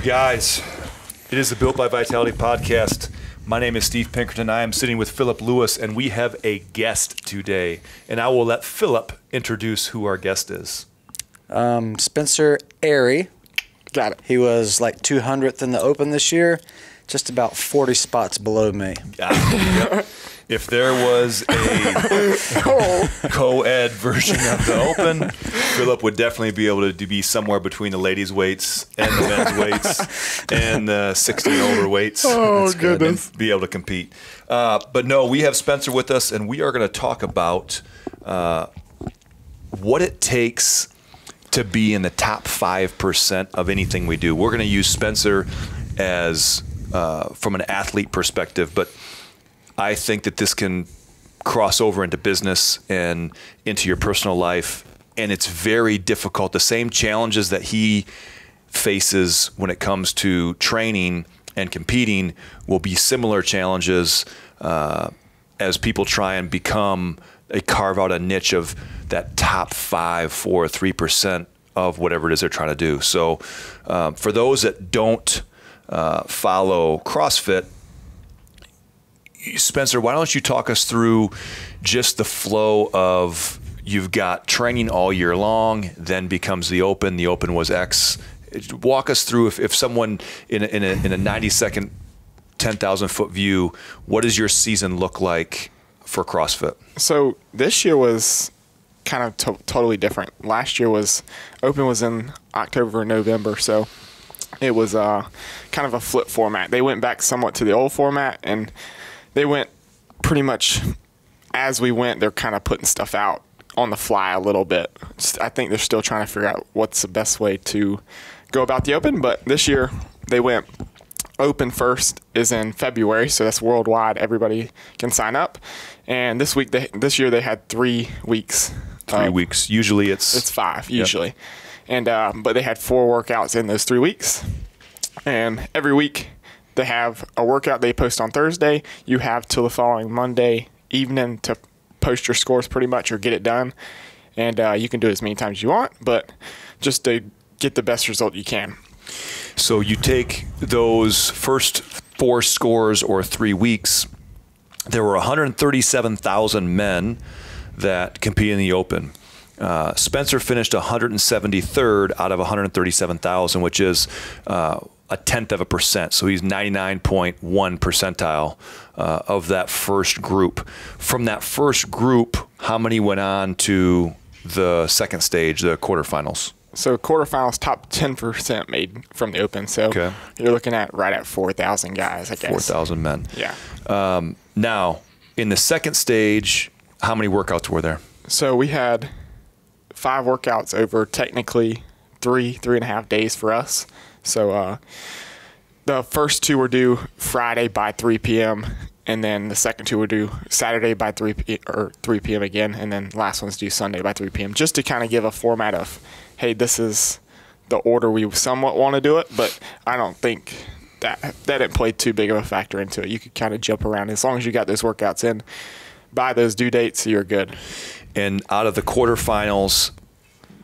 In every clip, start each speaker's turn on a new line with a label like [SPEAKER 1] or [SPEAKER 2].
[SPEAKER 1] Guys, it is the Built by Vitality podcast. My name is Steve Pinkerton. I am sitting with Philip Lewis, and we have a guest today. And I will let Philip introduce who our guest is.
[SPEAKER 2] Spencer Airy.
[SPEAKER 3] Got it.
[SPEAKER 2] He was like 200th in the Open this year, just about 40 spots below me.
[SPEAKER 1] Yep. If there was a co-ed version of the Open, Philip would definitely be able to be somewhere between the ladies' weights and the men's weights and the 60 and older weights.
[SPEAKER 3] Oh, goodness.
[SPEAKER 1] And be able to compete. But no, we have Spencer with us, and we are going to talk about what it takes to be in the top 5% of anything we do. We're going to use Spencer as from an athlete perspective, but I think that this can cross over into business and into your personal life, and it's very difficult. The same challenges that he faces when it comes to training and competing will be similar challenges as people try and carve out a niche of that top 5, 4, 3% of whatever it is they're trying to do. So for those that don't follow CrossFit, Spencer, why don't you talk us through just the flow of you've got training all year long, then becomes the Open. The Open was X. Walk us through if someone in a 90-second, 10,000-foot view, what does your season look like for CrossFit?
[SPEAKER 3] So this year was kind of totally different. Last year Open was in October or November, so it was kind of a flip format. They went back somewhat to the old format, and they went pretty much as we went. They're kind of putting stuff out on the fly a little bit. I think they're still trying to figure out what's the best way to go about the Open. But this year they went Open first is in February, so that's worldwide. Everybody can sign up. And this year they had 3 weeks.
[SPEAKER 1] 3 weeks. Usually it's
[SPEAKER 3] 5 usually. Yep. And but they had 4 workouts in those 3 weeks. And every week they have a workout they post on Thursday. You have till the following Monday evening to post your scores pretty much or get it done. And you can do it as many times as you want, but just to get the best result you can.
[SPEAKER 1] So you take those first 4 scores or 3 weeks. There were 137,000 men that compete in the Open. Spencer finished 173rd out of 137,000, which is a 0.1%. So he's 99.1 percentile of that first group. From that first group, how many went on to the second stage, the quarterfinals?
[SPEAKER 3] So quarterfinals, top 10% made from the Open. So you're looking at right at 4,000 guys, I guess.
[SPEAKER 1] 4,000 men.
[SPEAKER 3] Yeah.
[SPEAKER 1] Now, in the second stage, how many workouts were there?
[SPEAKER 3] So we had 5 workouts over technically 3.5 days for us. So the first 2 were due Friday by 3 p.m. and then the second 2 were due Saturday by 3 p.m. again, and then last one's due Sunday by 3 p.m. Just to kind of give a format of, hey, this is the order we somewhat want to do it, but I don't think that didn't play too big of a factor into it. You could kind of jump around. As long as you got those workouts in by those due dates, you're good.
[SPEAKER 1] And out of the quarterfinals,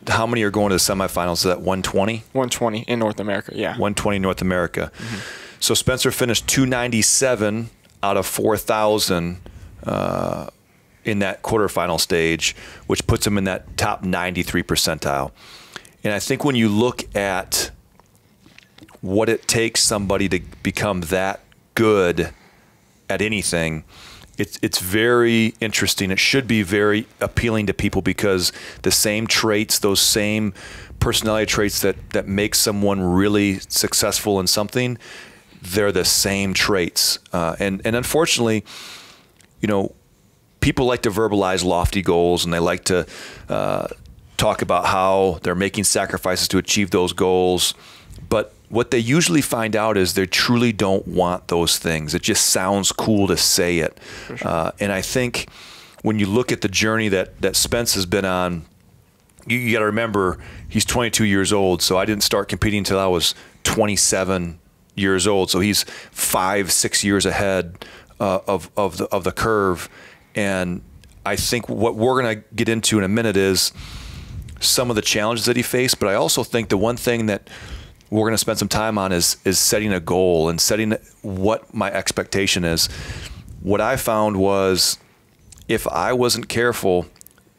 [SPEAKER 1] how many are going to the semifinals? Is that 120?
[SPEAKER 3] 120 in North America, yeah.
[SPEAKER 1] 120 in North America. Mm-hmm. So Spencer finished 297 out of 4,000 in that quarterfinal stage, which puts him in that top 93 percentile. And I think when you look at what it takes somebody to become that good at anything, it's very interesting. It should be very appealing to people because the same traits, those same personality traits that make someone really successful in something, they're the same traits. And unfortunately, you know, people like to verbalize lofty goals, and they like to talk about how they're making sacrifices to achieve those goals. But what they usually find out is they truly don't want those things. It just sounds cool to say it. For sure. And I think when you look at the journey that Spence has been on, you got to remember he's 22 years old. So I didn't start competing until I was 27 years old. So he's 5-6 years ahead of the curve. And I think what we're going to get into in a minute is some of the challenges that he faced. But I also think the one thing that we're going to spend some time on is setting a goal and setting what my expectation is. What I found was if I wasn't careful,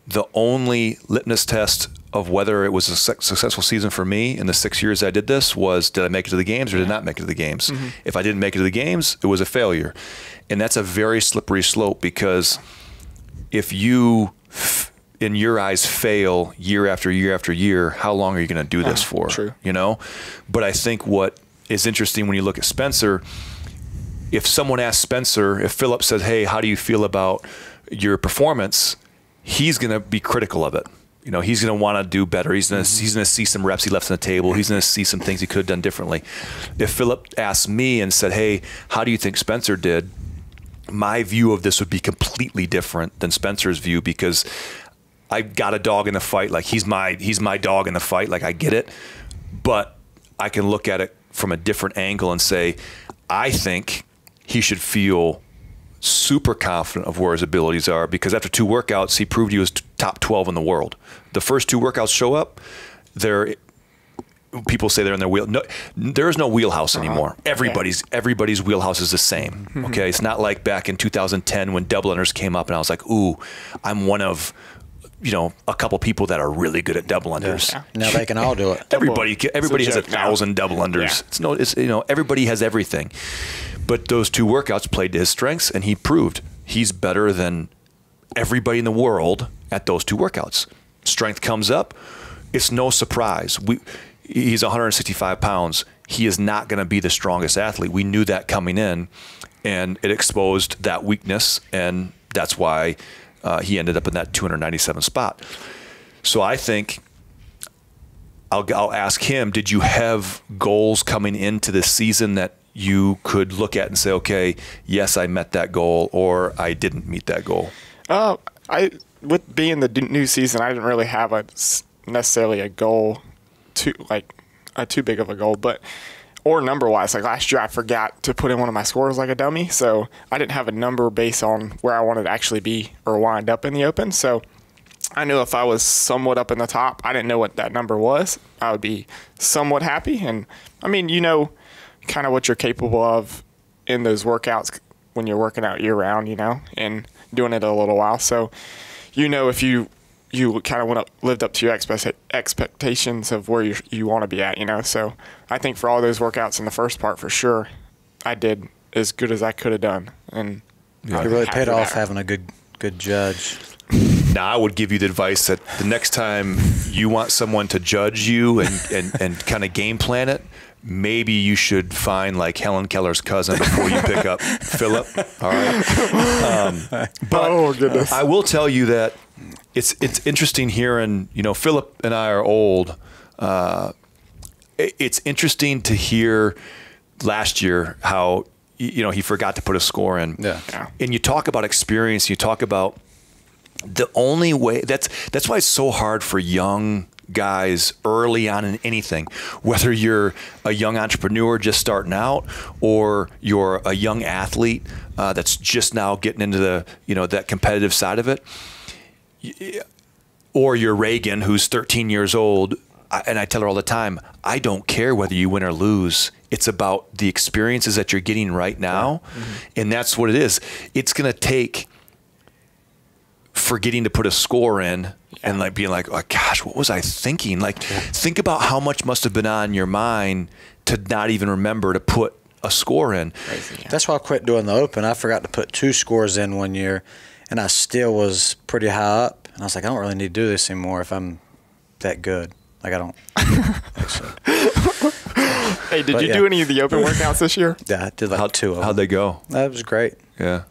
[SPEAKER 1] the only litmus test of whether it was a successful season for me in the 6 years I did this was, did I make it to the games or did I not make it to the games? Mm-hmm. If I didn't make it to the games, it was a failure. And that's a very slippery slope, because if you, in your eyes, fail year after year after year, how long are you going to do this for?
[SPEAKER 3] True.
[SPEAKER 1] You know? But I think what is interesting when you look at Spencer, if someone asks Spencer, if Philip says, hey, how do you feel about your performance? He's going to be critical of it. You know, he's going to want to do better. He's going to see some reps he left on the table. He's going to see some things he could have done differently. If Philip asked me and said, hey, how do you think Spencer did? My view of this would be completely different than Spencer's view, because I got a dog in the fight. Like, he's my dog in the fight. Like, I get it. But I can look at it from a different angle and say, I think he should feel super confident of where his abilities are, because after 2 workouts, he proved he was top 12 in the world. The first 2 workouts show up, people say they're in their wheel. No, there is no wheelhouse anymore. Everybody's wheelhouse is the same. Okay, it's not like back in 2010 when double unders came up, and I was like, ooh, I'm one of, you know, a couple people that are really good at double unders.
[SPEAKER 2] Yeah. Now they can all do it.
[SPEAKER 1] Everybody has 1,000 double unders.
[SPEAKER 3] Yeah.
[SPEAKER 1] It's you know, everybody has everything. But those 2 workouts played to his strengths, and he proved he's better than everybody in the world at those 2 workouts. Strength comes up. It's no surprise. He's 165 pounds. He is not going to be the strongest athlete. We knew that coming in, and it exposed that weakness, and that's why he ended up in that 297 spot. So I think I'll ask him, did you have goals coming into this season that you could look at and say, okay, yes, I met that goal, or I didn't meet that goal?
[SPEAKER 3] With being the new season, I didn't really have necessarily a goal too big of a goal, or number wise. Like last year, I forgot to put in one of my scores like a dummy, so I didn't have a number based on where I wanted to actually be or wind up in the Open. So I knew if I was somewhat up in the top, I didn't know what that number was, I would be somewhat happy. And I mean, you know, kind of what you're capable of in those workouts when you're working out year round, you know, and doing it a little while. So, you know, if you kind of lived up to your expectations of where you want to be at, you know. So I think for all those workouts in the first part, for sure, I did as good as I could have done. And
[SPEAKER 2] you really paid off having a good judge.
[SPEAKER 1] Now, I would give you the advice that the next time you want someone to judge you and kind of game plan it, maybe you should find like Helen Keller's cousin before you pick up Philip. All right. But
[SPEAKER 3] oh, goodness.
[SPEAKER 1] I will tell you that it's interesting hearing, you know, Philip and I are old. It's interesting to hear last year how, you know, he forgot to put a score in.
[SPEAKER 2] Yeah.
[SPEAKER 1] And you talk about experience, you talk about the only way, that's why it's so hard for young guys early on in anything, whether you're a young entrepreneur just starting out or you're a young athlete that's just now getting into the, you know, that competitive side of it, or you're Reagan who's 13 years old. And I tell her all the time, I don't care whether you win or lose. It's about the experiences that you're getting right now. Mm-hmm. And that's what it is. It's going to take forgetting to put a score in and like being like, oh gosh, what was I thinking? Like, think about how much must have been on your mind to not even remember to put a score in.
[SPEAKER 2] Crazy, yeah. That's why I quit doing the Open. I forgot to put 2 scores in one year, and I still was pretty high up. And I was like, I don't really need to do this anymore if I'm that good. Like, I don't think so.
[SPEAKER 3] Hey, did you do any of the Open workouts this year?
[SPEAKER 2] Yeah, I did like 2 of them.
[SPEAKER 1] How'd they go?
[SPEAKER 2] That was great.
[SPEAKER 1] Yeah.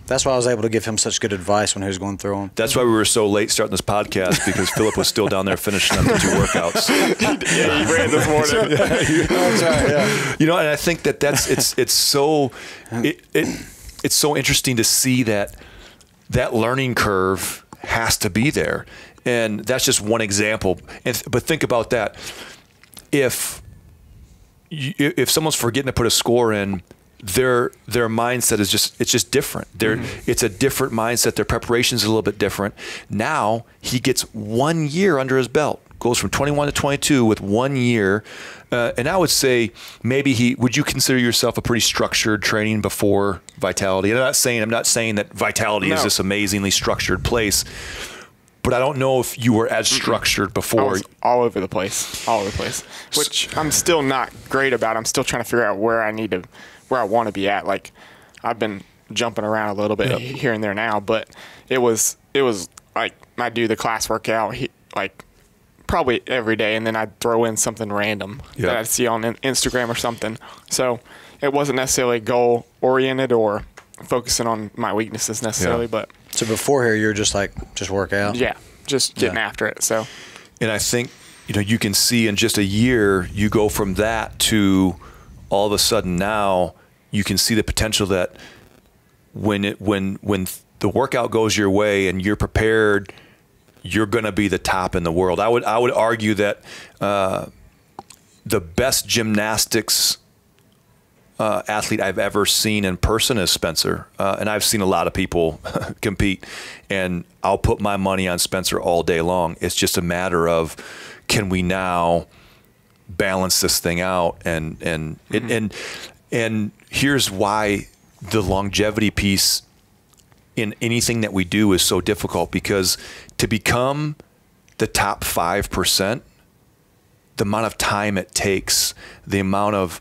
[SPEAKER 2] That's why I was able to give him such good advice when he was going through them.
[SPEAKER 1] That's why we were so late starting this podcast, because Philip was still down there finishing up the 2 workouts.
[SPEAKER 3] Yeah, he ran this morning.
[SPEAKER 2] That's right, yeah.
[SPEAKER 1] You know, and I think it's so interesting to see that learning curve has to be there. And that's just one example. But think about that. If someone's forgetting to put a score in, their mindset is just different. It's a different mindset. Their preparation is a little bit different. Now he gets 1 year under his belt. goes from 21 to 22 with 1 year. And I would say maybe would you consider yourself a pretty structured training before Vitality? And I'm not saying that Vitality is this amazingly structured place, but I don't know if you were as structured before.
[SPEAKER 3] I was all over the place, which I'm still not great about. I'm still trying to figure out where I want to be at. Like, I've been jumping around a little bit here and there now, but it was like I do the class workout like probably every day, and then I'd throw in something random that I'd see on Instagram or something. So it wasn't necessarily goal oriented or focusing on my weaknesses necessarily, but
[SPEAKER 2] so before here you're just work out.
[SPEAKER 3] Yeah, just getting after it. So,
[SPEAKER 1] and I think you can see in just a year you go from that to all of a sudden now you can see the potential that when the workout goes your way and you're prepared, you're going to be the top in the world. I would argue that the best gymnastics athlete I've ever seen in person is Spencer. And I've seen a lot of people compete, and I'll put my money on Spencer all day long. It's just a matter of, can we now balance this thing out? And here's why the longevity piece in anything that we do is so difficult, because to become the top 5%, the amount of time it takes, the amount of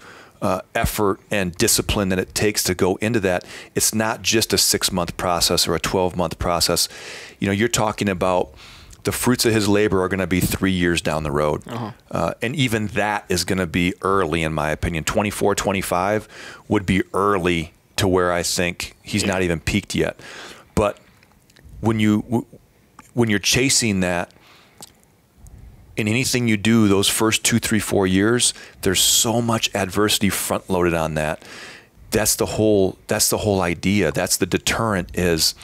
[SPEAKER 1] effort and discipline that it takes to go into that, it's not just a 6-month process or a 12-month process. You're talking about the fruits of his labor are going to be 3 years down the road. And even that is going to be early, in my opinion. 24, 25 would be early to where I think he's not even peaked yet. But when you're chasing that, in anything you do, those first 2, 3, 4 years, there's so much adversity front loaded on that. That's the whole idea. That's the deterrent, is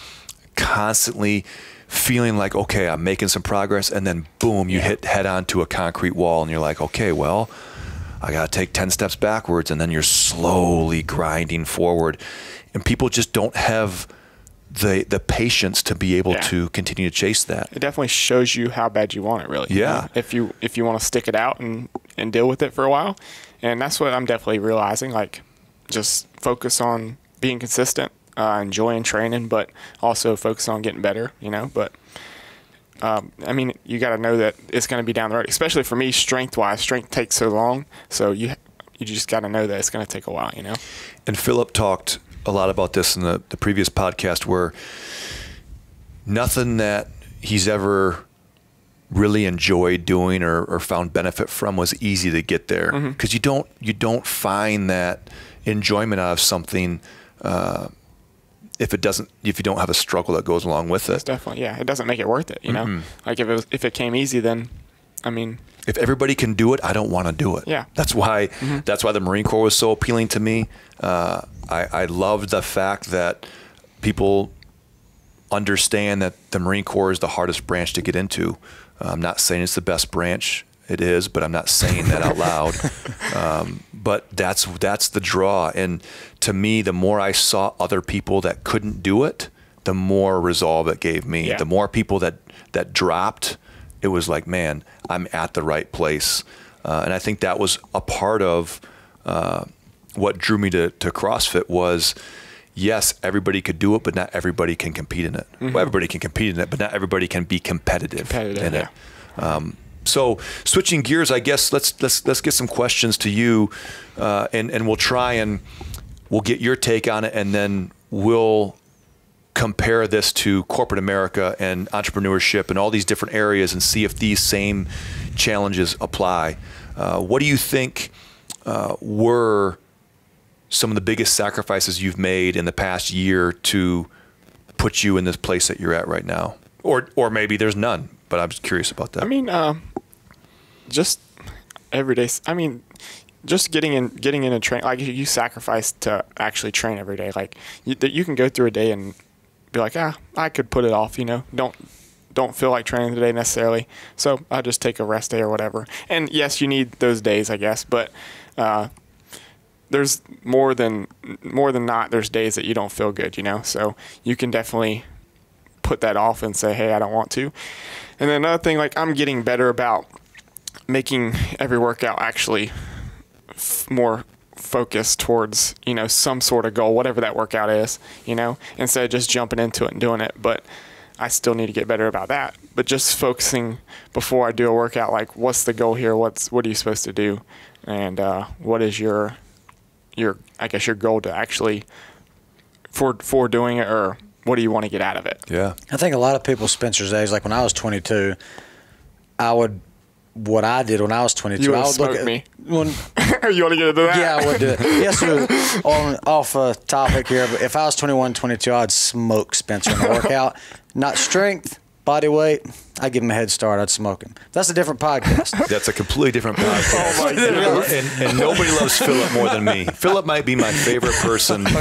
[SPEAKER 1] constantly feeling like, okay, I'm making some progress, and then boom, you hit head on to a concrete wall, and you're like, okay, well, I got to take 10 steps backwards, and then you're slowly grinding forward. And people just don't have the patience to be able to continue to chase that.
[SPEAKER 3] It definitely shows you how bad you want it, really.
[SPEAKER 1] Yeah.
[SPEAKER 3] If you want to stick it out and deal with it for a while. And that's what I'm definitely realizing, like, just focus on being consistent, enjoying training, but also focus on getting better, but I mean, you got to know that it's going to be down the road, especially for me, strength takes so long. So you just got to know that it's going to take a while,
[SPEAKER 1] And Philip talked a lot about this in the previous podcast, where nothing that he's ever really enjoyed doing or found benefit from was easy to get there, because you don't find that enjoyment out of something if you don't have a struggle that goes along with it.
[SPEAKER 3] It's definitely, it doesn't make it worth it, Like if it came easy, then I mean,
[SPEAKER 1] if everybody can do it, I don't want to do it.
[SPEAKER 3] Yeah.
[SPEAKER 1] That's why the Marine Corps was so appealing to me. I loved the fact that people understand that the Marine Corps is the hardest branch to get into. I'm not saying it's the best branch. It is, but I'm not saying that out loud. But that's the draw. And to me, the more I saw other people that couldn't do it, the more resolve it gave me.
[SPEAKER 3] Yeah.
[SPEAKER 1] The more people that dropped, it was like, man, I'm at the right place. And I think that was a part of what drew me to CrossFit was, yes, everybody could do it, but not everybody can compete in it. Well, everybody can compete in it, but not everybody can be competitive in it. So switching gears, I guess let's get some questions to you, and we'll try and we'll get your take on it, and then we'll compare this to corporate America and entrepreneurship and all these different areas and see if these same challenges apply. What do you think were some of the biggest sacrifices you've made in the past year to put you in this place that you're at right now? Or maybe there's none, but I'm just curious about that.
[SPEAKER 3] I mean, just every day. I mean, just getting in a train, like you sacrifice to actually train every day. Like you can go through a day and be like, I could put it off, don't feel like training today necessarily. So I'll just take a rest day or whatever. And yes, you need those days, I guess, but, there's more than not, there's days that you don't feel good, so you can definitely put that off and say, hey, I don't want to. And then another thing, like I'm getting better about making every workout actually more focused towards, some sort of goal, whatever that workout is, instead of just jumping into it and doing it. But I still need to get better about that. But just focusing before I do a workout, like, what's the goal here? What are you supposed to do? And what is your goal to actually for doing it, or what do you want to get out of it?
[SPEAKER 1] Yeah.
[SPEAKER 2] I think a lot of people Spencer's age, like when I was 22, what I did when I was 22,
[SPEAKER 3] You would
[SPEAKER 2] I would
[SPEAKER 3] smoke
[SPEAKER 2] look at
[SPEAKER 3] me.
[SPEAKER 2] when,
[SPEAKER 3] You want to get into that?
[SPEAKER 2] yeah, I would do it. Yes, off topic here, but if I was 21, 22, I'd smoke Spencer in the workout. Not strength, body weight. I'd give him a head start. I'd smoke him. That's a different podcast.
[SPEAKER 1] That's a completely different podcast.
[SPEAKER 3] Oh, my goodness.
[SPEAKER 1] And nobody loves Philip more than me. Philip might be my favorite person on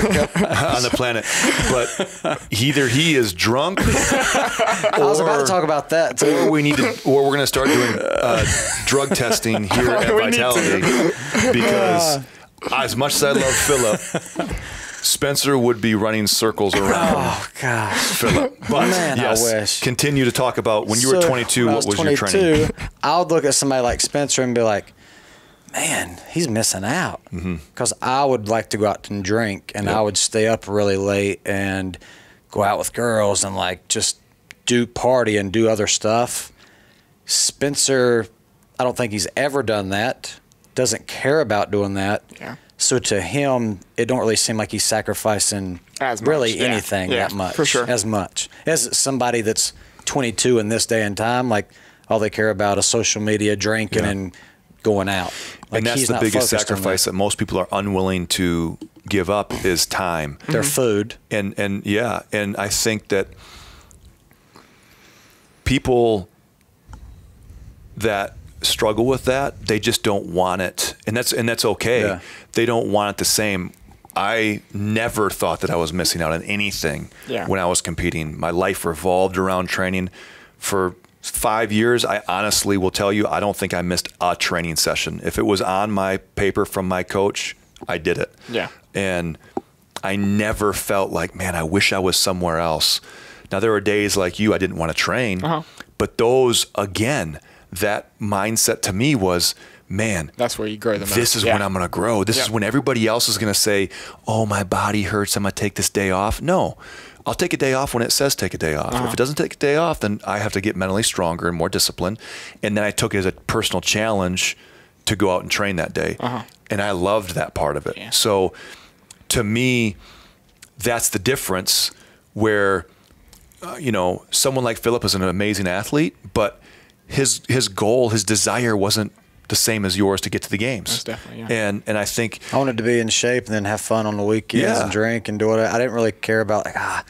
[SPEAKER 1] the planet, but either he is drunk,
[SPEAKER 2] I was about to talk about that too.
[SPEAKER 1] or we're going to start doing drug testing here at
[SPEAKER 3] We need
[SPEAKER 1] Vitality, because as much as I love Philip, Spencer would be running circles around
[SPEAKER 2] Oh gosh,
[SPEAKER 1] Philip. But
[SPEAKER 2] Man, I
[SPEAKER 1] yes,
[SPEAKER 2] wish.
[SPEAKER 1] continue to talk about when you were
[SPEAKER 2] So,
[SPEAKER 1] 22.
[SPEAKER 2] when I
[SPEAKER 1] What was your training?
[SPEAKER 2] I would look at somebody like Spencer and be like, man, he's missing out. Because I would like to go out and drink, and I would stay up really late and go out with girls and like just do party and do other stuff. Spencer, I don't think he's ever done that. Doesn't care about doing that.
[SPEAKER 3] Yeah.
[SPEAKER 2] So to him, it don't really seem like he's sacrificing
[SPEAKER 3] As much,
[SPEAKER 2] really
[SPEAKER 3] yeah.
[SPEAKER 2] anything
[SPEAKER 3] Yeah,
[SPEAKER 2] that much.
[SPEAKER 3] for sure.
[SPEAKER 2] As much. As somebody that's 22 in this day and time, like all they care about is social media, drinking,
[SPEAKER 1] Yeah.
[SPEAKER 2] and going out. Like
[SPEAKER 1] And that's
[SPEAKER 2] he's
[SPEAKER 1] the
[SPEAKER 2] not
[SPEAKER 1] biggest
[SPEAKER 2] focused on
[SPEAKER 1] sacrifice that most people are unwilling to give up is time.
[SPEAKER 2] their food.
[SPEAKER 1] And yeah, and I think that people that struggle with that, they just don't want it, and that's okay.
[SPEAKER 2] Yeah.
[SPEAKER 1] They don't want it the same. I never thought that I was missing out on anything when I was competing. My life revolved around training. For 5 years, I honestly will tell you, I don't think I missed a training session. If it was on my paper from my coach, I did it.
[SPEAKER 3] Yeah.
[SPEAKER 1] And I never felt like, man, I wish I was somewhere else. Now, there were days like you, I didn't want to train, but those, again, that mindset to me was, man,
[SPEAKER 3] That's where you grow the most.
[SPEAKER 1] this is when I'm going to grow. This is
[SPEAKER 3] Yeah.
[SPEAKER 1] when everybody else is going to say, oh, my body hurts, I'm going to take this day off. No, I'll take a day off when it says take a day off. If it doesn't take a day off, then I have to get mentally stronger and more disciplined. And then I took it as a personal challenge to go out and train that day. And I loved that part of it.
[SPEAKER 3] Yeah.
[SPEAKER 1] So to me, that's the difference where, someone like Philip is an amazing athlete, but his goal, his desire wasn't the same as yours to get to the games.
[SPEAKER 3] Most definitely, yeah.
[SPEAKER 1] And I think
[SPEAKER 2] I wanted to be in shape and then have fun on the weekends and drink and do it. I didn't really care about like, I'm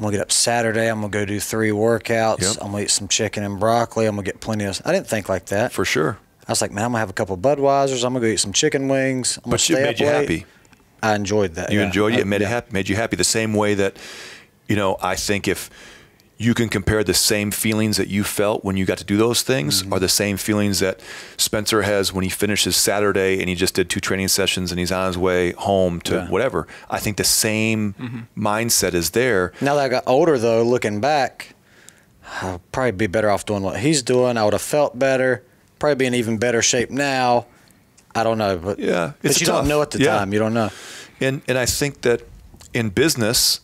[SPEAKER 2] going to get up Saturday. I'm going to go do 3 workouts.
[SPEAKER 1] Yep.
[SPEAKER 2] I'm going to eat some chicken and broccoli. I'm going to get plenty of. I didn't think like that.
[SPEAKER 1] for sure.
[SPEAKER 2] I was like, man, I'm going to have a couple of Budweisers. I'm going to go eat some chicken wings. I'm going
[SPEAKER 1] But
[SPEAKER 2] to
[SPEAKER 1] it
[SPEAKER 2] stay
[SPEAKER 1] made
[SPEAKER 2] up
[SPEAKER 1] you
[SPEAKER 2] late.
[SPEAKER 1] happy.
[SPEAKER 2] I enjoyed that.
[SPEAKER 1] You
[SPEAKER 2] yeah.
[SPEAKER 1] enjoyed it. It made,
[SPEAKER 2] yeah.
[SPEAKER 1] made you happy. The same way that, I think if you can compare the same feelings that you felt when you got to do those things are the same feelings that Spencer has when he finishes Saturday and he just did 2 training sessions and he's on his way home to whatever. I think the same mindset is there.
[SPEAKER 2] Now that I got older, though, looking back, I'd probably be better off doing what he's doing. I would have felt better. Probably be in even better shape now. I don't know, but
[SPEAKER 1] Yeah,
[SPEAKER 2] but
[SPEAKER 1] it's
[SPEAKER 2] you
[SPEAKER 1] tough.
[SPEAKER 2] don't know at the
[SPEAKER 1] Yeah.
[SPEAKER 2] time. You don't know.
[SPEAKER 1] And I think that in business,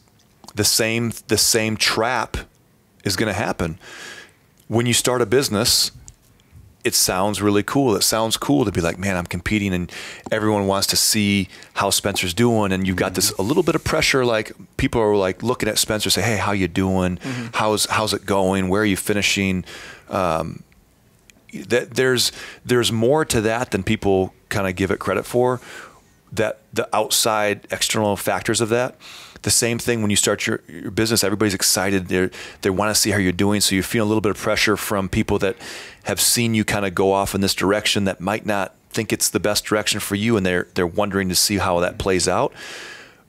[SPEAKER 1] the same trap is going to happen. When you start a business, it sounds really cool. It sounds cool to be like, man, I'm competing and everyone wants to see how Spencer's doing. And you've got this a little bit of pressure. Like people are like looking at Spencer, say, hey, how you doing? How's it going? Where are you finishing? That there's more to that than people kind of give it credit for. That the outside external factors of that. The same thing when you start your business, everybody's excited. They want to see how you're doing. So you feel a little bit of pressure from people that have seen you kind of go off in this direction that might not think it's the best direction for you. And they're wondering to see how that plays out.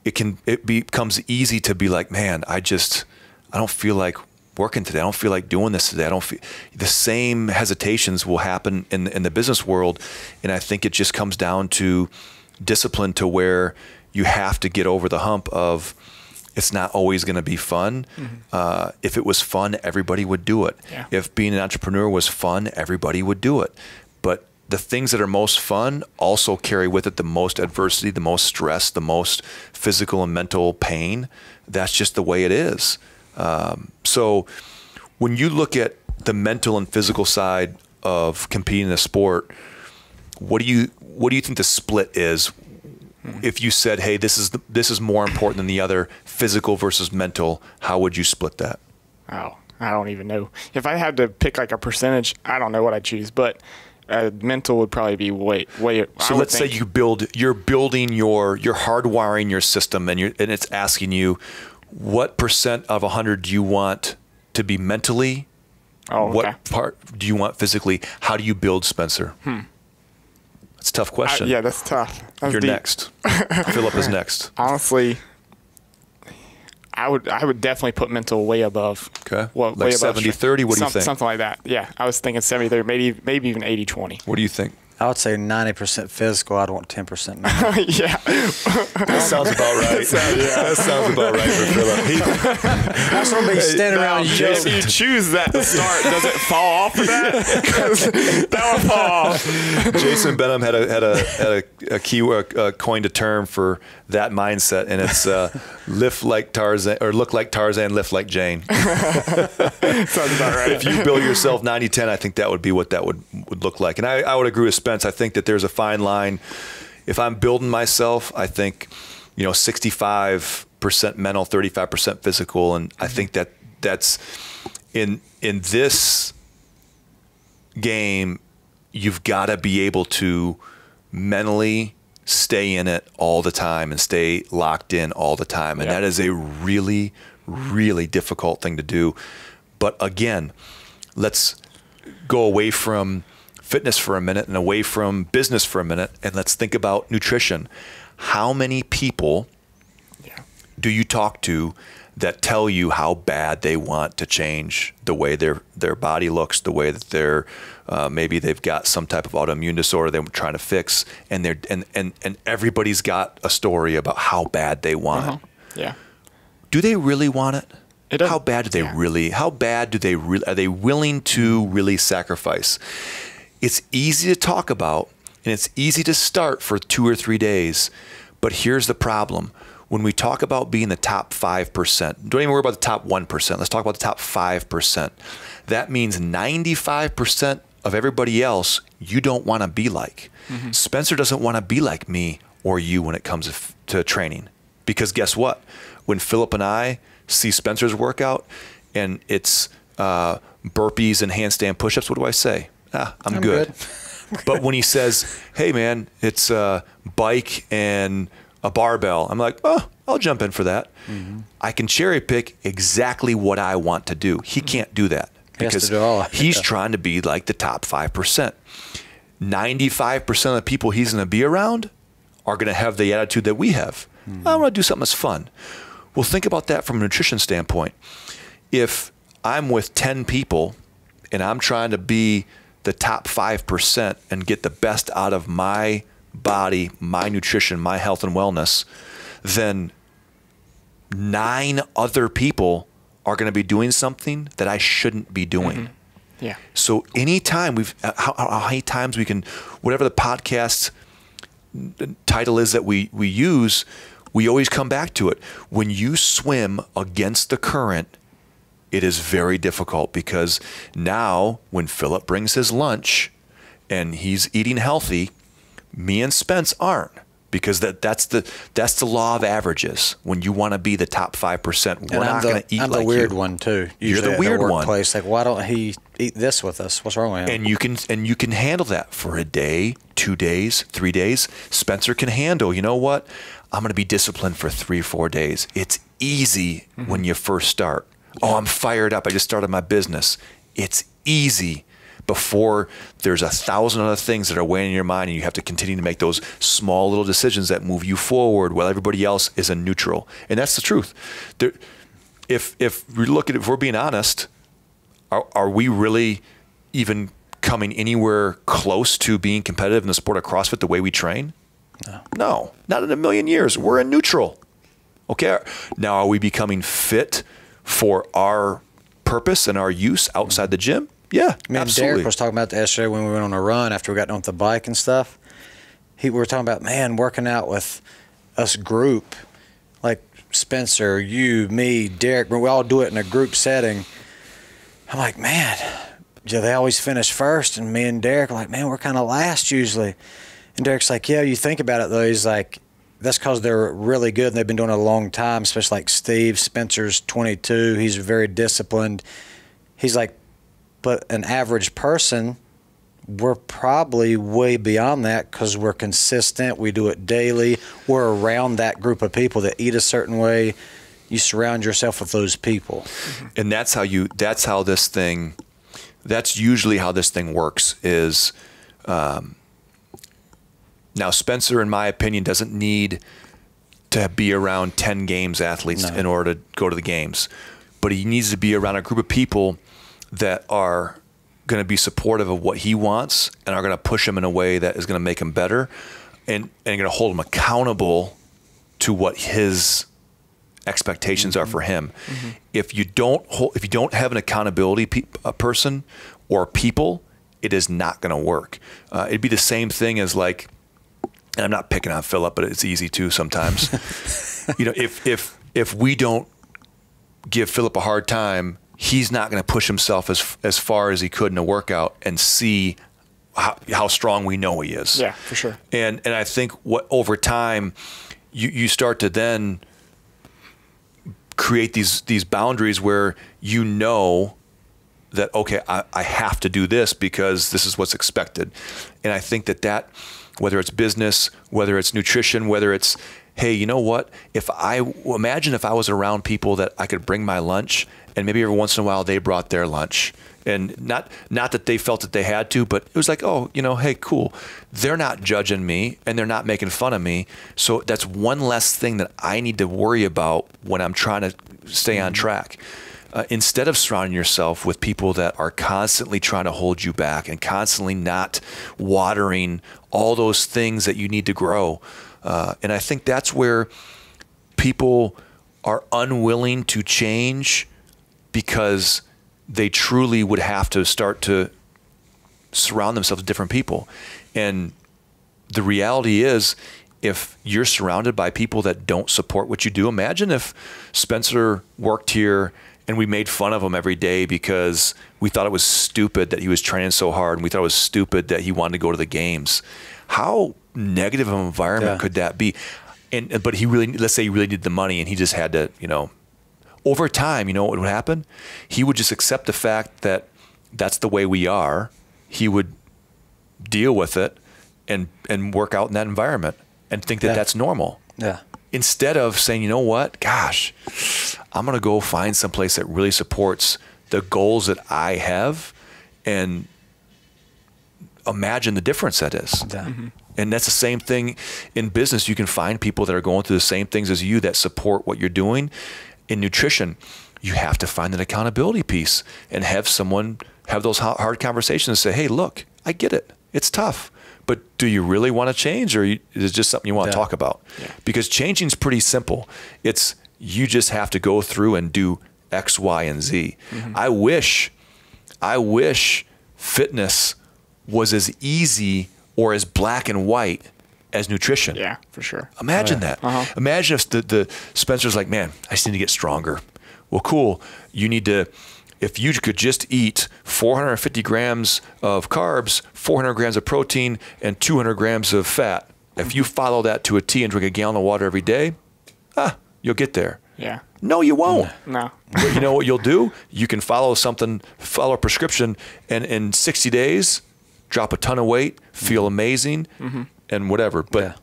[SPEAKER 1] It becomes easy to be like, man, I don't feel like working today. I don't feel like doing this today. The same hesitations will happen in the business world. And I think it just comes down to discipline to where you have to get over the hump of it's not always going to be fun. If it was fun, everybody would do it.
[SPEAKER 3] Yeah.
[SPEAKER 1] If being an entrepreneur was fun, everybody would do it. But the things that are most fun also carry with it the most adversity, the most stress, the most physical and mental pain. That's just the way it is. So when you look at the mental and physical side of competing in a sport, what do you think the split is? If you said, hey, this is more important than the other, physical versus mental, how would you split that?
[SPEAKER 3] Oh, I don't even know. If I had to pick like a percentage, I don't know what I'd choose, but mental would probably be way.
[SPEAKER 1] So let's say you're building you're hardwiring your system, and it's asking you, what percent of 100 do you want to be mentally?
[SPEAKER 3] Oh, okay.
[SPEAKER 1] What part do you want physically? How do you build Spencer? That's a tough question.
[SPEAKER 3] Yeah, that's tough. That's
[SPEAKER 1] You're
[SPEAKER 3] deep.
[SPEAKER 1] next. Philip is next.
[SPEAKER 3] Honestly, I would definitely put mental way above.
[SPEAKER 1] Okay.
[SPEAKER 3] Well,
[SPEAKER 1] Like 70-30, what do you think?
[SPEAKER 3] Something like that. Yeah, I was thinking 70-30, maybe even 80-20.
[SPEAKER 1] What do you think?
[SPEAKER 2] I would say 90% physical. I'd want 10% mental.
[SPEAKER 3] Yeah.
[SPEAKER 1] That sounds about right. That sounds about right for Philip.
[SPEAKER 2] That's what be standing around
[SPEAKER 3] If you choose that to start, does it fall off of that? 'Cause that would fall off.
[SPEAKER 1] Jason Benham had a coined a term for that mindset, and it's lift like Tarzan, or look like Tarzan, lift like Jane.
[SPEAKER 3] Sounds about right.
[SPEAKER 1] If you build yourself 90-10, I think that would be what that would look like. And I would agree with Spence. I think that there's a fine line. If I'm building myself, I think 65% mental, 35% physical, and I think that's in this game, you've got to be able to mentally stay in it all the time and stay locked in all the time. And that is a really, really difficult thing to do. But again, let's go away from fitness for a minute and away from business for a minute, and let's think about nutrition. How many people do you talk to that tell you how bad they want to change the way their body looks, the way that they're maybe they've got some type of autoimmune disorder they're trying to fix, and everybody's got a story about how bad they want it.
[SPEAKER 3] Yeah.
[SPEAKER 1] Do they really want it?
[SPEAKER 3] Doesn't-
[SPEAKER 1] How bad do they really? How bad do they really? Are they willing to really sacrifice? It's easy to talk about, and it's easy to start for 2 or 3 days, but here's the problem. When we talk about being the top 5%, don't even worry about the top 1%. Let's talk about the top 5%. That means 95% of everybody else you don't want to be like. Spencer doesn't want to be like me or you when it comes to training. Because guess what? When Philip and I see Spencer's workout and it's burpees and handstand push-ups, what do I say? I'm good. But when he says, hey, man, it's a bike and a barbell, I'm like, oh, I'll jump in for that. I can cherry pick exactly what I want to do. He can't do that because he's trying to be like the top 5%. 95% of the people he's going to be around are going to have the attitude that we have. I want to do something that's fun. Well, think about that from a nutrition standpoint. If I'm with 10 people and I'm trying to be the top 5% and get the best out of my body, my nutrition, my health and wellness, then 9 other people are going to be doing something that I shouldn't be doing.
[SPEAKER 3] Yeah.
[SPEAKER 1] So anytime how many times we can, whatever the podcast title is that we use, we always come back to it. When you swim against the current, it is very difficult, because now when Philip brings his lunch and he's eating healthy, me and Spence aren't, because that's the law of averages. When you want to be the top 5%, we're not going to eat like you.
[SPEAKER 2] I'm the weird one too.
[SPEAKER 1] You're the weird one.
[SPEAKER 2] Like, why don't he eat this with us? What's wrong with him?
[SPEAKER 1] And you can handle that for a day, 2 days, 3 days. Spencer can handle, you know what? I'm going to be disciplined for 3 or 4 days. It's easy when you first start. Oh, I'm fired up. I just started my business. It's easy before there's 1,000 other things that are weighing in your mind, and you have to continue to make those small little decisions that move you forward while everybody else is in neutral. And that's the truth. If we're being honest, are we really even coming anywhere close to being competitive in the sport of CrossFit the way we train? No, not in a million years. We're in neutral. Okay. Now, are we becoming fit for our purpose and our use outside the gym? Yeah,
[SPEAKER 2] Me and
[SPEAKER 1] absolutely.
[SPEAKER 2] Derek was talking about that yesterday when we went on a run after we got done with the bike and stuff. We were talking about, man, working out with us group, like Spencer, you, me, Derek, we all do it in a group setting. I'm like, man, they always finish first. And me and Derek are like, man, we're kind of last usually. And Derek's like, yeah, you think about it though. He's like, that's because they're really good and they've been doing it a long time, especially like Steve. Spencer's 22. He's very disciplined. He's like, but an average person, we're probably way beyond that because we're consistent. We do it daily. We're around that group of people that eat a certain way. You surround yourself with those people.
[SPEAKER 1] And that's usually how this thing works is, now Spencer, in my opinion, doesn't need to be around 10 games athletes in order to go to the games, but he needs to be around a group of people that are going to be supportive of what he wants and are going to push him in a way that is going to make him better and going to hold him accountable to what his expectations are for him. If you don't have an accountability person or people, it is not going to work. It'd be the same thing as like, and I'm not picking on Philip, but it's easy to sometimes. If we don't give Philip a hard time, he's not going to push himself as far as he could in a workout and see how strong we know he is.
[SPEAKER 3] Yeah, for sure.
[SPEAKER 1] And I think over time, you start to then create these boundaries where you know that, okay, I have to do this because this is what's expected. And I think that whether it's business, whether it's nutrition, whether it's, hey, you know what? Imagine if I was around people that I could bring my lunch and maybe every once in a while they brought their lunch. And not that they felt that they had to, but it was like, oh, hey, cool. They're not judging me and they're not making fun of me. So that's one less thing that I need to worry about when I'm trying to stay on track. Instead of surrounding yourself with people that are constantly trying to hold you back and constantly not watering all those things that you need to grow. And I think that's where people are unwilling to change because they truly would have to start to surround themselves with different people. And the reality is, if you're surrounded by people that don't support what you do, imagine if Spencer worked here and we made fun of him every day because we thought it was stupid that he was training so hard and we thought it was stupid that he wanted to go to the games. How negative of an environment could that be? But let's say he really needed the money and he just had to, over time, what would happen? He would just accept the fact that that's the way we are. He would deal with it and work out in that environment and think that that's normal.
[SPEAKER 2] Yeah.
[SPEAKER 1] Instead of saying, you know what, gosh, I'm going to go find someplace that really supports the goals that I have and imagine the difference that is.
[SPEAKER 2] Yeah.
[SPEAKER 1] And that's the same thing in business. You can find people that are going through the same things as you that support what you're doing. In nutrition, you have to find an accountability piece and have someone have those hard conversations and say, hey, look, I get it. It's tough. But do you really want to change, or is it just something you want to talk about? Yeah. Because changing is pretty simple. It's you just have to go through and do X, Y, and Z. I wish fitness was as easy or as black and white as nutrition.
[SPEAKER 3] Yeah, for sure.
[SPEAKER 1] Imagine that. Imagine if the Spencer's like, man, I just need to get stronger. Well, cool. If you could just eat 450 grams of carbs, 400 grams of protein, and 200 grams of fat, if you follow that to a T and drink a gallon of water every day, you'll get there.
[SPEAKER 3] Yeah.
[SPEAKER 1] No, you won't.
[SPEAKER 3] No.
[SPEAKER 1] But you know what you'll do? You can follow a prescription, and in 60 days, drop a ton of weight, feel amazing, and whatever. But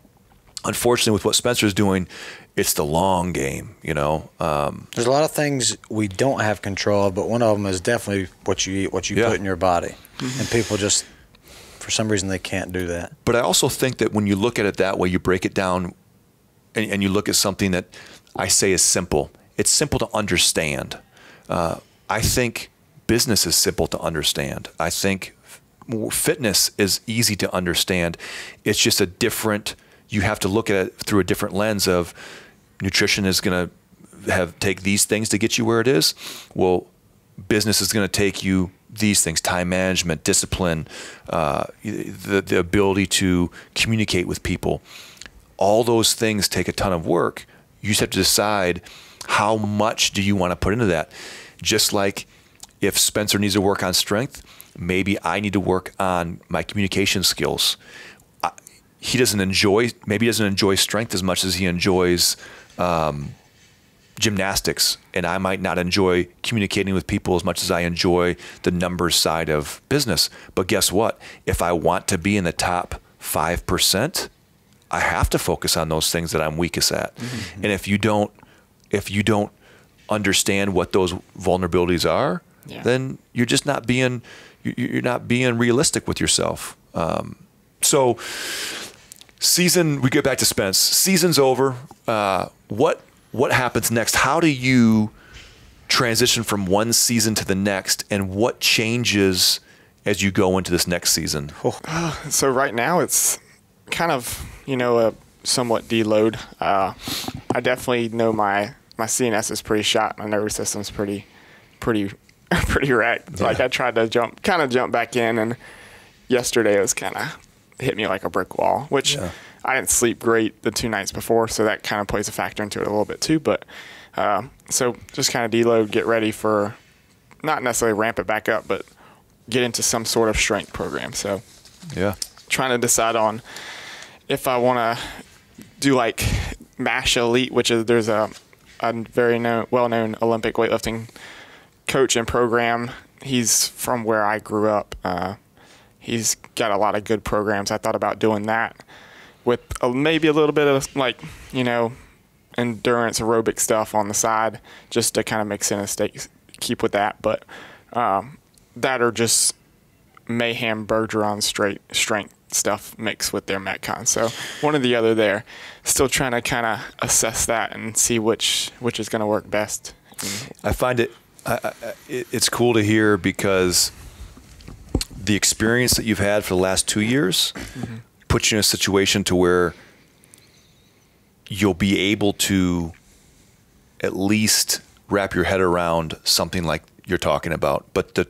[SPEAKER 1] unfortunately, with what Spencer's doing, it's the long game, There's
[SPEAKER 2] a lot of things we don't have control of, but one of them is definitely what you eat, what you put in your body. And people just, for some reason, they can't do that.
[SPEAKER 1] But I also think that when you look at it that way, you break it down and you look at something that I say is simple. It's simple to understand. I think business is simple to understand. I think fitness is easy to understand. It's just you have to look at it through a different lens of nutrition is going to take these things to get you where it is. Well, business is going to take you these things: time management, discipline, the ability to communicate with people. All those things take a ton of work. You just have to decide how much do you want to put into that. Just like if Spencer needs to work on strength, maybe I need to work on my communication skills. He doesn't enjoy strength as much as he enjoys gymnastics, and I might not enjoy communicating with people as much as I enjoy the numbers side of business. But guess what? If I want to be in the top 5%, I have to focus on those things that I'm weakest at. Mm-hmm. And if you don't understand what those vulnerabilities are, then you're just not being realistic with yourself. So we get back to Spence. Season's over. What happens next? How do you transition from one season to the next, and what changes as you go into this next season?
[SPEAKER 3] So right now it's kind of, a somewhat deload. I definitely know my CNS is pretty shot. My nervous system's pretty wrecked. Yeah. Like I tried to jump back in, and yesterday it was kind of hit me like a brick wall, which I didn't sleep great the 2 nights before, so that kind of plays a factor into it a little bit too. But so just kind of deload, get ready for not necessarily ramp it back up, but get into some sort of strength program. So trying to decide on if I want to do like MASH Elite, which is there's a very well-known Olympic weightlifting coach and program. He's from where I grew up. He's got a lot of good programs. I thought about doing that with maybe a little bit of endurance aerobic stuff on the side, just to kind of mix in and keep with that. But that or just Mayhem Bergeron strength stuff mixed with their Metcon. So one or the other there. Still trying to kind of assess that and see which is going to work best.
[SPEAKER 1] I find it's cool to hear, because the experience that you've had for the last 2 years puts you in a situation to where you'll be able to at least wrap your head around something like you're talking about. But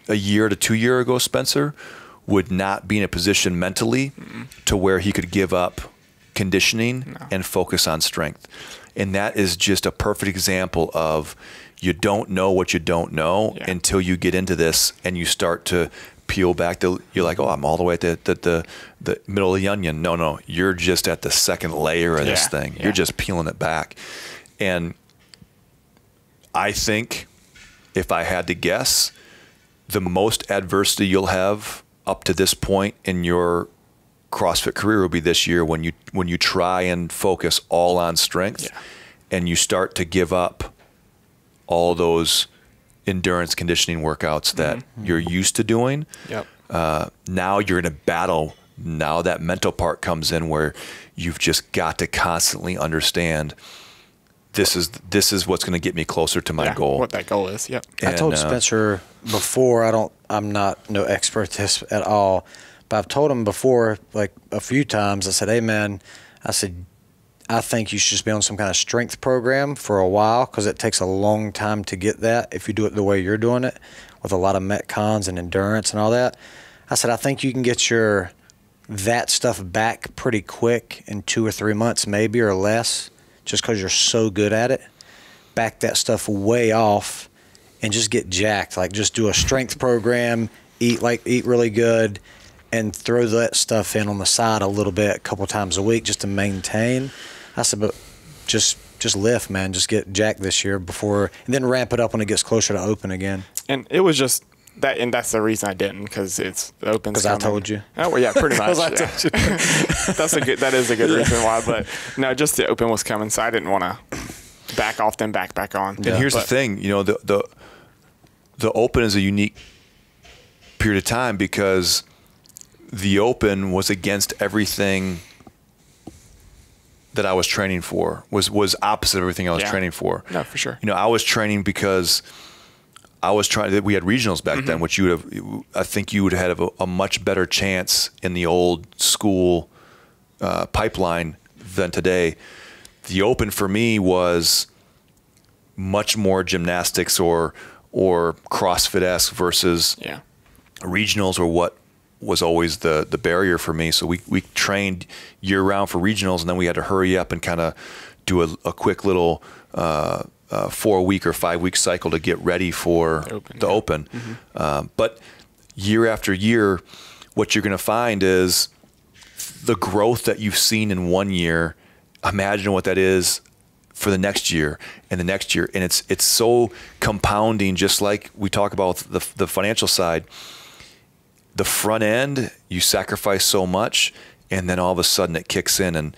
[SPEAKER 1] a year to 2 years ago, Spencer would not be in a position mentally to where he could give up conditioning and focus on strength. And that is just a perfect example of you don't know what you don't know until you get into this and you start to peel back. You're like, oh, I'm all the way at the middle of the onion. No, you're just at the second layer of this thing. You're just peeling it back. And I think, if I had to guess, the most adversity you'll have up to this point in your CrossFit career will be this year, when you try and focus all on strength and you start to give up all those endurance conditioning workouts that you're used to doing. Now you're in a battle. Now that mental part comes in, where you've just got to constantly understand this is what's going to get me closer to my goal.
[SPEAKER 3] What that goal is. Yep.
[SPEAKER 2] I told Spencer before, I'm not no expert at this at all, but I've told him before, like a few times, I said, hey man, I said, I think you should just be on some kind of strength program for a while, because it takes a long time to get that if you do it the way you're doing it, with a lot of Metcons and endurance and all that. I said, I think you can get that stuff back pretty quick in 2 or 3 months maybe, or less, just because you're so good at it. Back that stuff way off and just get jacked. Like, just do a strength program, eat really good, and throw that stuff in on the side a little bit, a couple times a week, just to maintain. I said, but just lift, man. Just get jacked this year and then ramp it up when it gets closer to open again.
[SPEAKER 3] And it was just that, and that's the reason I didn't, because it's open.
[SPEAKER 2] Because I told you.
[SPEAKER 3] Oh, well, yeah, pretty much.
[SPEAKER 2] I told you.
[SPEAKER 3] That is a good reason why. But no, just the open was coming, so I didn't want to back off, then back on.
[SPEAKER 1] And here's the thing, the open is a unique period of time, because the open was against everything that I was training for, was opposite of everything I was training for.
[SPEAKER 3] No, for sure.
[SPEAKER 1] I was training because I was trying. We had regionals back then, which I think you would have a much better chance in the old school pipeline than today. The open for me was much more gymnastics or or CrossFit-esque versus regionals, or what was always the barrier for me. So we trained year round for regionals, and then we had to hurry up and kind of do a quick little 4-week or 5-week cycle to get ready for the Open. But year after year, what you're going to find is the growth that you've seen in one year. Imagine what that is for the next year and the next year. And it's so compounding, just like we talk about the financial side. The front end, you sacrifice so much, and then all of a sudden it kicks in, and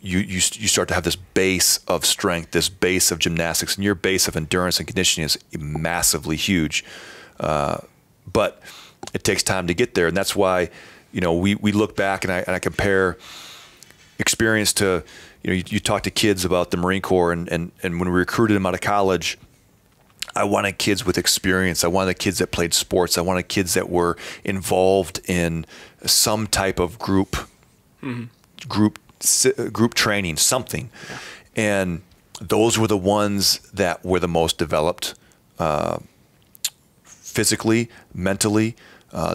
[SPEAKER 1] you start to have this base of strength, this base of gymnastics, and your base of endurance and conditioning is massively huge. But it takes time to get there, and that's why, we look back and I compare experience to, you talk to kids about the Marine Corps, and when we recruited them out of college, I wanted kids with experience. I wanted kids that played sports. I wanted kids that were involved in some type of group training, something. Yeah. And those were the ones that were the most developed physically, mentally.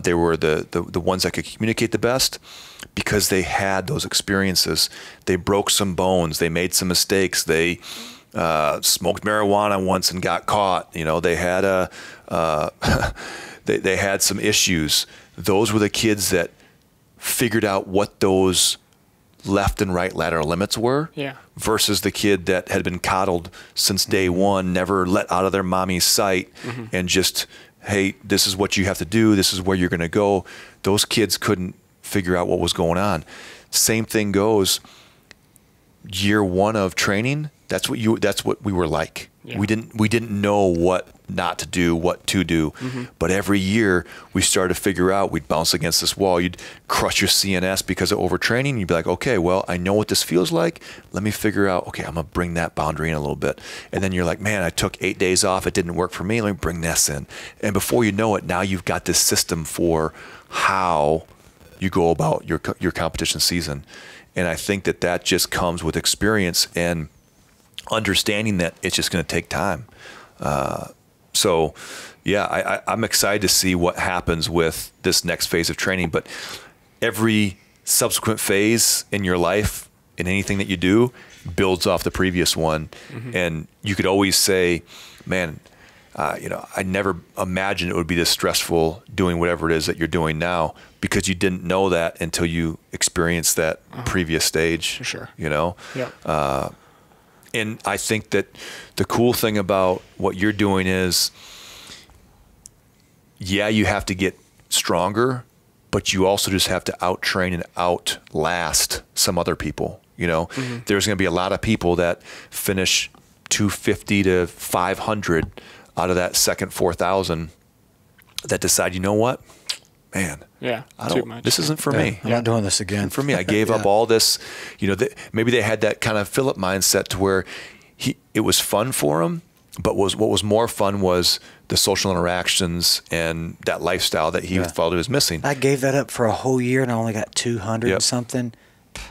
[SPEAKER 1] They were the ones that could communicate the best because they had those experiences. They broke some bones. They made some mistakes. They smoked marijuana once and got caught. They had they had some issues. Those were the kids that figured out what those left and right lateral limits were, versus the kid that had been coddled since day one, never let out of their mommy's sight, and just, hey, this is what you have to do. This is where you're going to go. Those kids couldn't figure out what was going on. Same thing goes year one of training. That's what we were like. Yeah. We didn't know what not to do, what to do. But every year we started to figure out, we'd bounce against this wall. You'd crush your CNS because of overtraining. You'd be like, okay, well, I know what this feels like. Let me figure out, okay, I'm going to bring that boundary in a little bit. And then you're like, man, I took 8 days off. It didn't work for me. Let me bring this in. And before you know it, now you've got this system for how you go about your competition season. And I think that just comes with experience and understanding that it's just going to take time. So, yeah, I'm excited to see what happens with this next phase of training. But every subsequent phase in your life, in anything that you do, builds off the previous one. And you could always say, man, I never imagined it would be this stressful doing whatever it is that you're doing now, because you didn't know that until you experienced that previous stage. For sure. Yeah. And I think that the cool thing about what you're doing is, you have to get stronger, but you also just have to out-train and outlast some other people. There's going to be a lot of people that finish 250 to 500 out of that second 4,000 that decide, you know what, man, this isn't for me.
[SPEAKER 2] I'm not doing this again.
[SPEAKER 1] For me, I gave up all this. Maybe they had that kind of Philip mindset to where it was fun for him, but what was more fun was the social interactions and that lifestyle that he felt he was missing.
[SPEAKER 2] I gave that up for a whole year, and I only got 200 and something.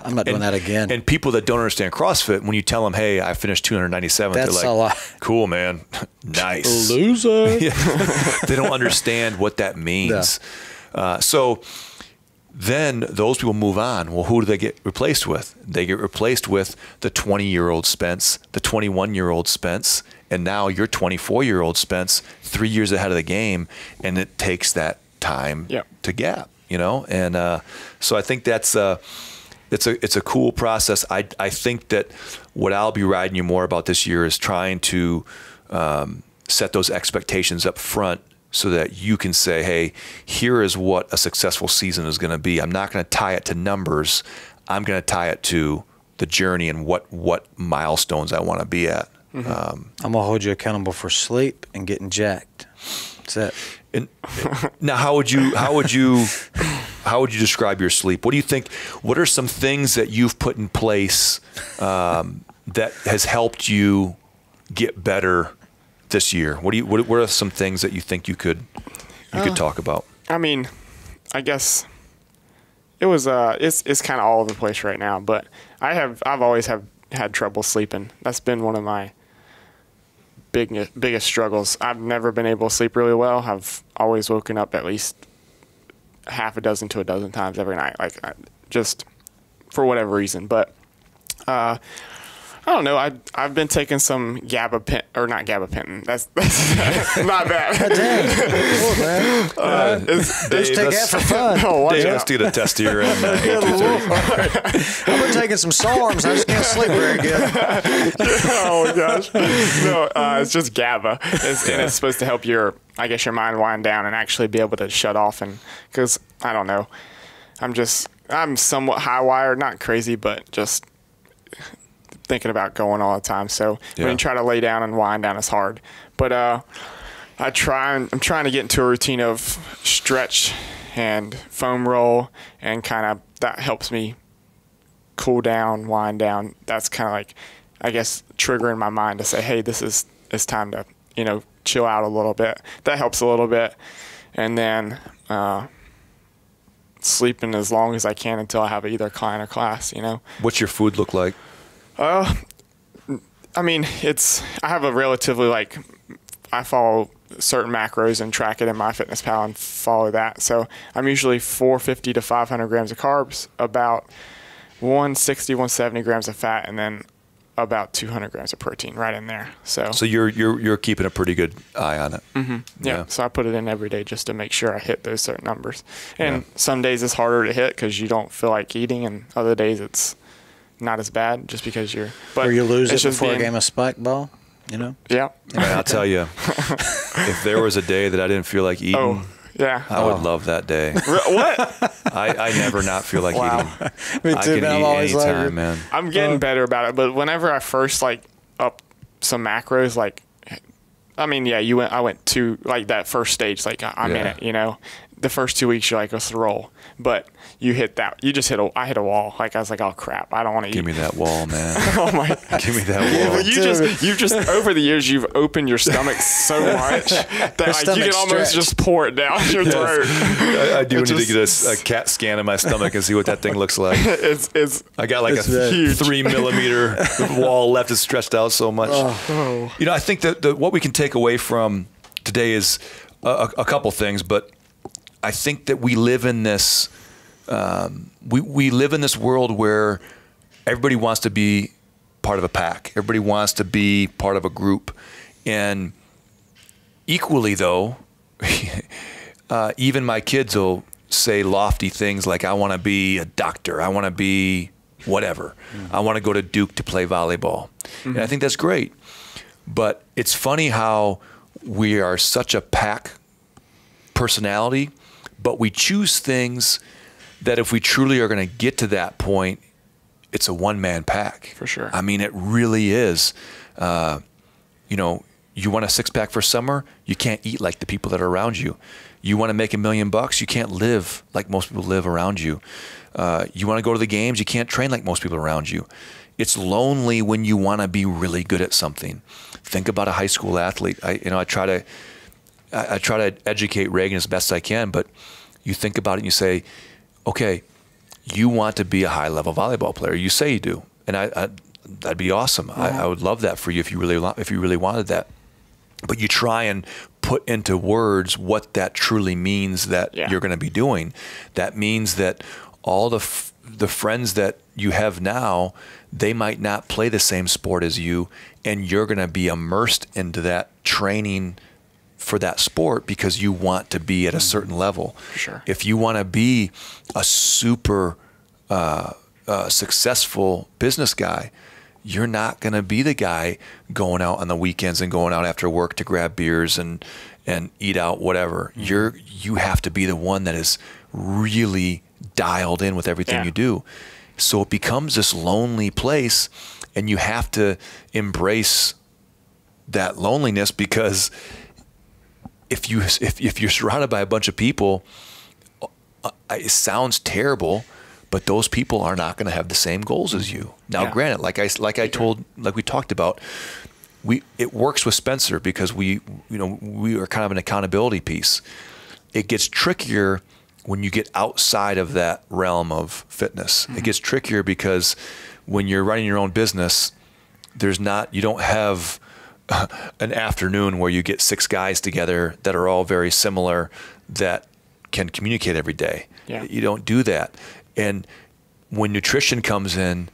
[SPEAKER 2] I'm not doing that again.
[SPEAKER 1] And people that don't understand CrossFit, when you tell them, hey, I finished 297,
[SPEAKER 2] that's
[SPEAKER 1] they're like, cool, man. Nice.
[SPEAKER 2] Loser.
[SPEAKER 1] They don't understand what that means. So then those people move on. Well, who do they get replaced with? They get replaced with the 20-year-old Spence, the 21-year-old Spence, and now you're 24-year-old Spence, 3 years ahead of the game, and it takes that time to gap, And so I think that's it's a cool process. I think that what I'll be riding you more about this year is trying to set those expectations up front, so that you can say, hey, here is what a successful season is going to be. I'm not going to tie it to numbers. I'm going to tie it to the journey and what milestones I want to be at.
[SPEAKER 2] I'm going to hold you accountable for sleep and getting jacked. That's it.
[SPEAKER 1] And now, how would you describe your sleep? What do you think? What are some things that you've put in place that has helped you get better this year? What are some things that you think you could talk about?
[SPEAKER 3] I mean, I guess it was it's kind of all over the place right now, but I've always had trouble sleeping. That's been one of my biggest struggles. I've never been able to sleep really well. I've always woken up at least half a dozen to a dozen times every night, like just for whatever reason. But I don't know. I've been taking some not gabapentin. That's not bad.
[SPEAKER 2] Cool, man.
[SPEAKER 3] It's
[SPEAKER 2] Let's take that for fun.
[SPEAKER 3] Oh,
[SPEAKER 1] Dave, let's do the test here. And,
[SPEAKER 2] I've been taking some SARMs. I just can't sleep very good.
[SPEAKER 3] Oh my gosh. No, it's just GABA. And it's supposed to help your mind wind down and actually be able to shut off. And because I don't know, I'm somewhat high wired, not crazy, but just thinking about going all the time. So when you try to lay down and wind down, it's hard. But I'm trying to get into a routine of stretch and foam roll, and kind of that helps me cool down, wind down. That's kind of like, I guess, triggering my mind to say, hey, it's time to, chill out a little bit. That helps a little bit. And then sleeping as long as I can until I have either client or class,
[SPEAKER 1] What's your food look like?
[SPEAKER 3] I have a relatively, I follow certain macros and track it in MyFitnessPal and follow that. So I'm usually 450 to 500 grams of carbs, about 160, 170 grams of fat, and then about 200 grams of protein right in there. So
[SPEAKER 1] you're keeping a pretty good eye on it.
[SPEAKER 3] Mm-hmm. Yeah. So I put it in every day just to make sure I hit those certain numbers. And some days it's harder to hit because you don't feel like eating, and other days it's not as bad just because
[SPEAKER 2] or you lose it before a game of spike ball,
[SPEAKER 3] Yeah.
[SPEAKER 1] Man, I'll tell you, if there was a day that I didn't feel like eating, I would love that day.
[SPEAKER 3] What?
[SPEAKER 1] I never not feel like eating.
[SPEAKER 2] Me too,
[SPEAKER 1] I can
[SPEAKER 2] man. I'm
[SPEAKER 1] eat
[SPEAKER 2] always
[SPEAKER 1] anytime, man.
[SPEAKER 3] I'm getting better about it, but whenever I first up some macros, I went to that first stage, I'm in it, The first 2 weeks you're like, let's roll. But I hit a wall. I was like, oh crap, I don't want to eat.
[SPEAKER 1] Give me that wall, man.
[SPEAKER 3] Oh my.
[SPEAKER 1] Give me that wall.
[SPEAKER 3] You just over the years you've opened your stomach so much that you can almost just pour it down your throat.
[SPEAKER 1] I do need to get a CAT scan of my stomach and see what that thing looks like. I got a
[SPEAKER 3] huge
[SPEAKER 1] 3 millimeter wall left. It's stretched out so much.
[SPEAKER 3] Oh.
[SPEAKER 1] I think that what we can take away from today is a couple things, but I think that we live in this we live in this world where everybody wants to be part of a pack. Everybody wants to be part of a group. And equally though, even my kids will say lofty things like, I want to be a doctor. I want to be whatever. I want to go to Duke to play volleyball. And I think that's great. But it's funny how we are such a pack personality, but we choose things that if we truly are going to get to that point, it's a one-man pack.
[SPEAKER 3] For sure.
[SPEAKER 1] I mean, it really is. You want a six-pack for summer, you can't eat like the people that are around you. You want to make $1 million, you can't live like most people live around you. You want to go to the games, you can't train like most people around you. It's lonely when you want to be really good at something. Think about a high school athlete. I try to educate Reagan as best I can, but you think about it and you say, okay, you want to be a high-level volleyball player. You say you do, and that'd be awesome. I would love that for you if you really wanted that. But you try and put into words what that truly means that you're going to be doing. That means that all the friends that you have now, they might not play the same sport as you, and you're going to be immersed into that training for that sport because you want to be at a certain level.
[SPEAKER 3] Sure.
[SPEAKER 1] If you want to be a super successful business guy, you're not going to be the guy going out on the weekends and going out after work to grab beers and eat out, whatever. You have to be the one that is really dialed in with everything you do. So it becomes this lonely place, and you have to embrace that loneliness, because if you're surrounded by a bunch of people, it sounds terrible, but those people are not going to have the same goals as you. Now, granted, like we talked about, it works with Spencer because we are kind of an accountability piece. It gets trickier when you get outside of that realm of fitness. It gets trickier because when you're running your own business, you don't have an afternoon where you get 6 guys together that are all very similar that can communicate every day.
[SPEAKER 3] Yeah.
[SPEAKER 1] You don't do that. And when nutrition comes in,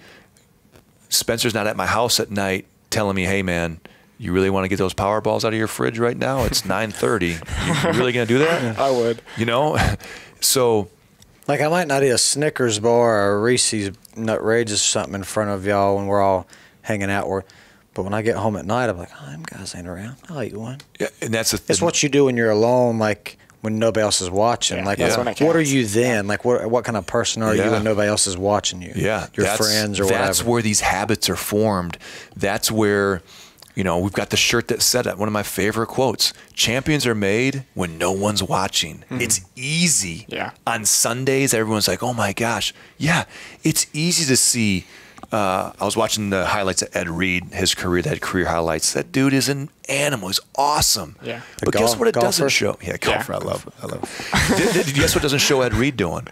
[SPEAKER 1] Spencer's not at my house at night telling me, hey, man, you really want to get those power balls out of your fridge right now? It's 9:30. You really going to do that?
[SPEAKER 3] I would.
[SPEAKER 1] You know? So...
[SPEAKER 2] Like, I might not eat a Snickers bar or a Reese's Nutrageous or something in front of y'all when we're all hanging out. But when I get home at night, I'm like, oh, them guys ain't around. I'll eat one.
[SPEAKER 1] Yeah, and that's
[SPEAKER 2] It's what you do when you're alone, like when nobody else is watching.
[SPEAKER 3] Yeah,
[SPEAKER 2] like,
[SPEAKER 3] that's when it
[SPEAKER 2] what are
[SPEAKER 3] counts.
[SPEAKER 2] you then? Like, what kind of person are you
[SPEAKER 1] Yeah.
[SPEAKER 2] when nobody else is watching you?
[SPEAKER 1] Yeah,
[SPEAKER 2] Your friends or whatever.
[SPEAKER 1] That's where these habits are formed. That's where, you know, we've got the shirt that said it. One of my favorite quotes: "Champions are made when no one's watching." It's easy.
[SPEAKER 3] Yeah.
[SPEAKER 1] On Sundays, everyone's like, "Oh my gosh, yeah." It's easy to see. I was watching the highlights of Ed Reed, his career, that career highlights. That dude is an animal. He's awesome.
[SPEAKER 3] Yeah.
[SPEAKER 1] But guess what it doesn't
[SPEAKER 2] golfer?
[SPEAKER 1] show? Yeah, golfer.
[SPEAKER 3] Yeah.
[SPEAKER 1] I love. Guess what doesn't show Ed Reed doing?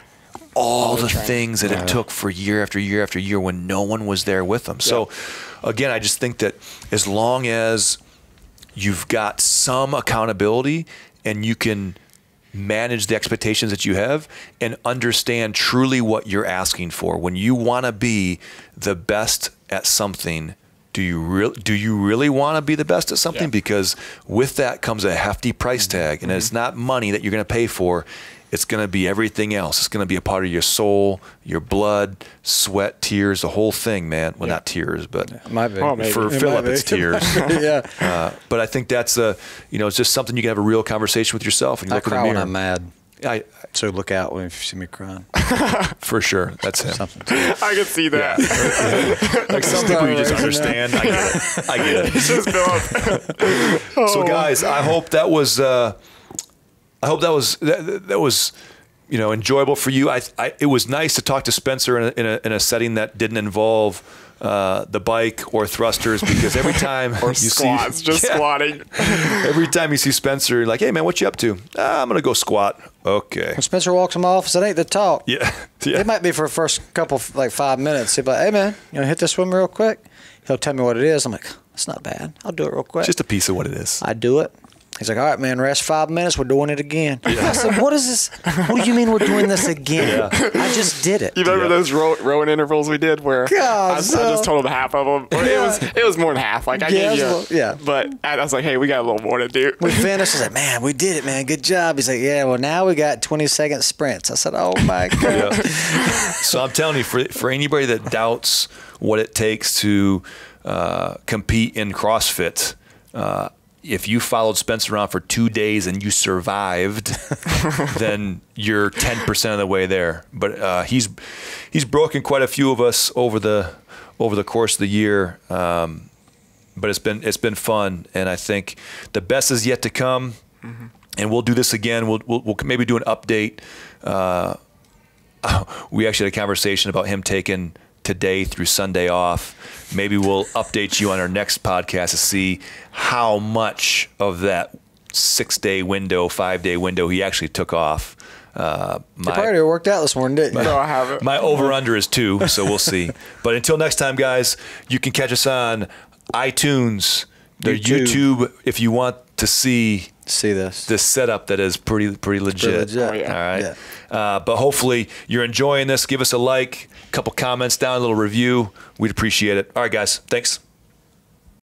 [SPEAKER 1] All the things that it took for year after year after year when no one was there with them. So, again, I just think that as long as you've got some accountability and you can manage the expectations that you have and understand truly what you're asking for. When you want to be the best at something, do you really want to be the best at something?
[SPEAKER 3] Yeah.
[SPEAKER 1] Because with that comes a hefty price tag, and it's not money that you're going to pay for. It's going to be everything else. It's going to be a part of your soul, your blood, sweat, tears, the whole thing, man. Well, not tears, but
[SPEAKER 2] Might be.
[SPEAKER 3] Oh, maybe.
[SPEAKER 1] for
[SPEAKER 2] It
[SPEAKER 1] Philip,
[SPEAKER 2] might be.
[SPEAKER 1] it's tears.
[SPEAKER 2] Yeah.
[SPEAKER 1] But I think that's it's just something you can have a real conversation with yourself and you
[SPEAKER 2] I
[SPEAKER 1] look in the
[SPEAKER 2] cry when
[SPEAKER 1] mirror.
[SPEAKER 2] I'm mad.
[SPEAKER 1] I,
[SPEAKER 2] So look out when you see me crying.
[SPEAKER 1] for sure, that's him.
[SPEAKER 2] Something.
[SPEAKER 3] I can see that.
[SPEAKER 1] Like some people you just understand. I get it. I get it.
[SPEAKER 3] Just Philip.
[SPEAKER 1] So guys, I hope that was that was enjoyable for you. It was nice to talk to Spencer in a setting that didn't involve the bike or thrusters, because every time
[SPEAKER 3] Or
[SPEAKER 1] you
[SPEAKER 3] squats,
[SPEAKER 1] see
[SPEAKER 3] just squatting.
[SPEAKER 1] every time you see Spencer, you're like, hey man, what you up to? I'm gonna go squat. Okay.
[SPEAKER 2] When Spencer walks in my office, it ain't the talk.
[SPEAKER 1] Yeah.
[SPEAKER 2] It might be for the first couple, like 5 minutes. He'll be like, hey, man, you want to hit this swim real quick? He'll tell me what it is. I'm like, it's not bad. I'll do it real quick.
[SPEAKER 1] Just a piece of what it is.
[SPEAKER 2] I do it. He's like, all right, man, rest 5 minutes. We're doing it again. I said, what is this? What do you mean we're doing this again? I just did it.
[SPEAKER 3] You remember those rowing intervals we did where
[SPEAKER 2] God,
[SPEAKER 3] I just told him half of them? Or it was more than half. Like I
[SPEAKER 2] Yeah,
[SPEAKER 3] gave
[SPEAKER 2] it
[SPEAKER 3] you,
[SPEAKER 2] was yeah.
[SPEAKER 3] But I was like, hey, we got a little more to do.
[SPEAKER 2] We finished. I was like, man, we did it, man. Good job. He's like, yeah, well, now we got 20-second sprints. I said, oh, my God.
[SPEAKER 1] Yeah. So I'm telling you, for anybody that doubts what it takes to compete in CrossFit, if you followed Spencer around for 2 days and you survived, then you're 10% of the way there. But he's broken quite a few of us over the course of the year. But it's been fun, and I think the best is yet to come. Mm-hmm. And we'll do this again. We'll maybe do an update. We actually had a conversation about him taking today through Sunday off. Maybe we'll update you on our next podcast to see how much of that 6-day window, 5-day window he actually took off.
[SPEAKER 2] You probably worked out this morning, didn't you?
[SPEAKER 3] No, I haven't.
[SPEAKER 1] My over-under is 2, so we'll see. But until next time, guys, you can catch us on iTunes, the YouTube, if you want to see
[SPEAKER 2] this
[SPEAKER 1] setup that is pretty legit.
[SPEAKER 3] Oh, yeah.
[SPEAKER 1] All right.
[SPEAKER 2] Yeah.
[SPEAKER 1] But hopefully you're enjoying this. Give us a like, a couple comments down, a little review. We'd appreciate it. All right, guys. Thanks.